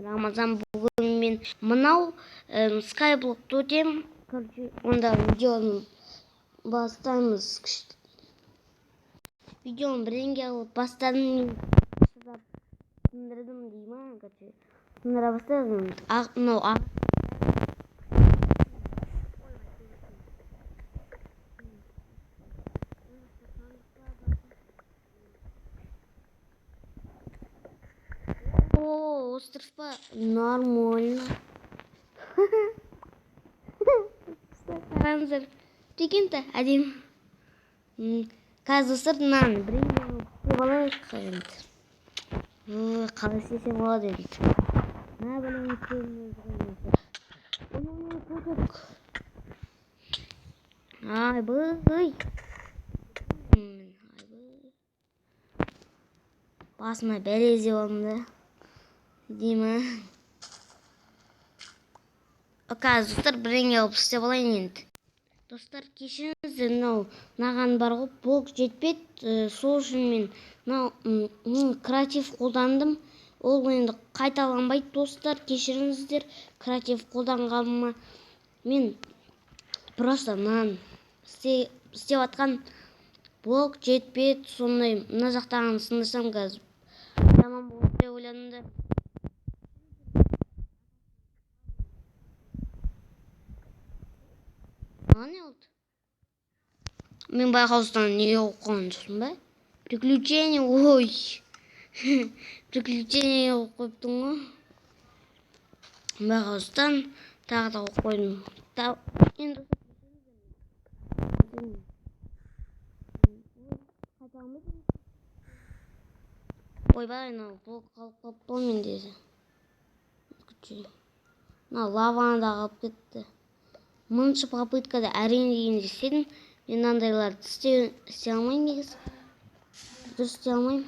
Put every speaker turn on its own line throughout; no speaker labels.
Рамазан, бүгін мен мынау скайблокты өтем. Онда видеоны бастаймыз. Видеоны бірдеңге алып бастадым. Сындырдым деймін. Сындыра бастадым. Мынау остров па? Нормально. Қараңыздар. Прикиньте, әдем. Қазір сыртынан бірдеңе істеп алайық енді. Қалай істесем болады енді. Не білем басыма бәлезе болымды. Деймі. Қазір бірдеңе алып істеп алайын енді. Достар, кешіріңіздер, мынаған бар ғой, блок жетпеді. Сол үшін мен креатив қолдандым. Ол енді қайталанбайды, достар. Кешіріңіздер, креатив қолданғаныма. Мен просто істеп атқан блок жетпеді. Сондай мына жақтағын сындырсам қазір жаман болады деп ойладым. Не oldu? Мен байқаусыздан неге оқыған жоқпын ба? Приключение, ой. Приключение оқып қойыптың ғой. Байқаусыздан тағы да оқып қойдым. Енді ойбай, блок қалып қойыпты ғой менде. Лаваны да қалып кетті. Мыңшы попыткада әрең дегенде істедім. Мен мынандайларды істей алмаймын негізі. Дұрыс істей алмаймын.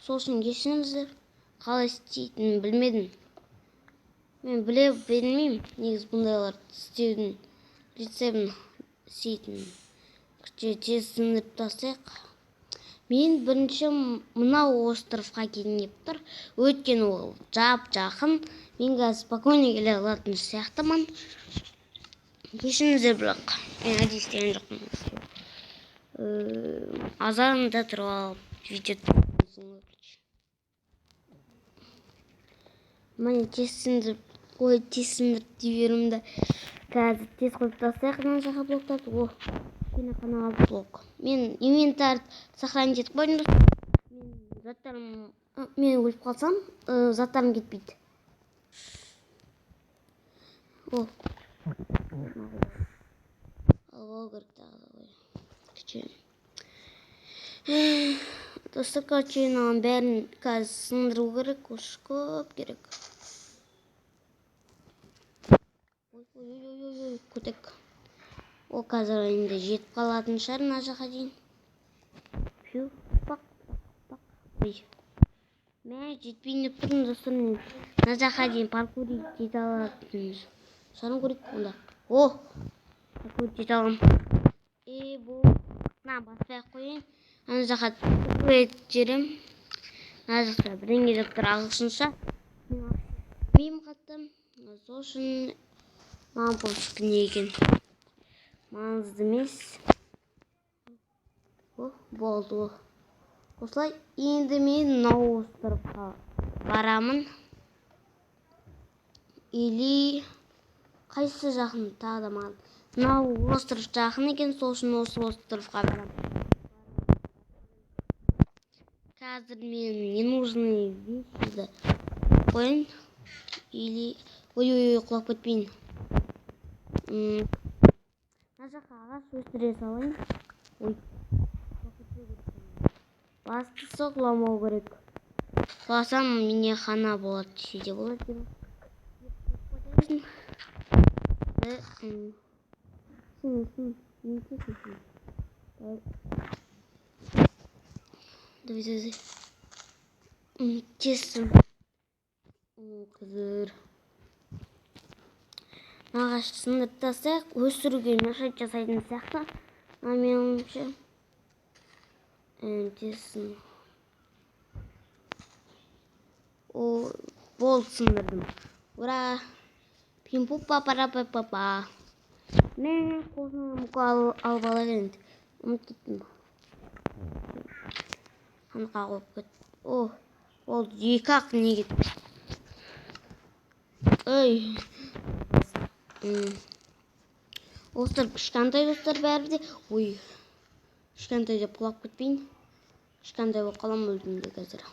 Сол үшін кешіріңіздер. Қалай істейтінін білмедім. Мен біле бермеймін негізі бұндайларды істеудің рецептін істейтінін. Тез сындырып тастайық. Мен бірінші мынау островқа келіп тұр. Өйткені ол жақын. Мен қазір спокойно келе алатын сияқтымын. Кешіріңіздер, бірақ мен әдейі істеген жоқпын. Азарында тұрып алып видео түсірдім. Міне тез сындырып деберімді. Қазір тез қойып тастайық мына жаққа блоктарды. Кішкене қана қалды блок. Мен инвентарь сохранить етіп қойдым. Мен өліп қалсам, заттарым кетпейді. Алғау керек тағы да ғой. Достар, каченаның бәрін қазір сындыру керек. Осы көп керек. Ой, көтек. Ол қазір енді жетіп қалатын шығар мына жаққа дейін. Бақ. Мен жетпейін деп тұрмын, достар. Мына жаққа дейін паркурик жете алатын. Шарын көрейік онда. Паркурик жете алам. Бұл баспай қойын. Ана жаққа түрет жерім. Ана жақта бірдеңе деп тұр ағылшынша. Мем қаттым. Сол үшін маған пофиг не екен. Маңызды емес. Болды. Осылай енді мен мынау островқа барамын. Или қайсы жақын тағы да маған. Мынау остров жақын екен, сол үшін осы островқа барамын. Қазір мен ненужные вещиді қойын. Или... Ой, құлап кетпейін. Мына жаққа ағаш өсіре салайын. Бастысы құламау керек. Құласам мене қана болады. Шеде болады. Давай. Тесім. Қызыр. Ағаш сындырып тастайық. Өсіруге машет жасайтын сияқты. Мен ойымша. Тесім. Болды, сындырдым. Ура! Пимпупа пара папа. Не, қолына мұқа алып алар енді. Ұмытып кеттім. Қанқа қойып кет. О, болды, 2-ақ не кетті. Ой. Достар, кішкентай достар бәрі де. Ой. Кішкентай деп құлап кетпейін. Кішкентай болып қалам өлдімде қазір.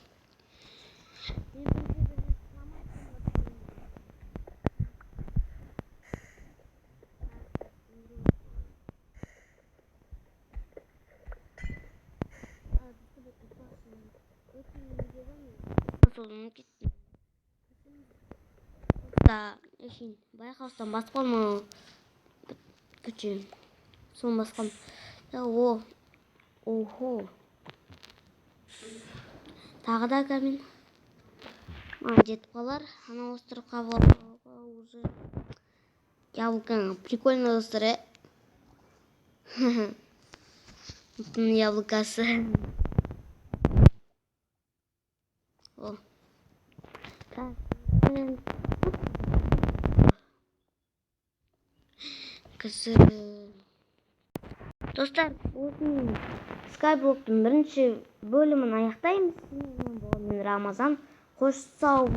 Да, ешін байқаустан басып қалма. Күтші. Соны басқам. Охо. Тағы да камин. Жетіп қалар. Ана остров қабылға уже. Яблоко. Прикольно достар, яблокасы. О. Так. Достар, осының Skyblock'тың бірінші бөлімін аяқтаймыз. Мен Рамазан. Қош сау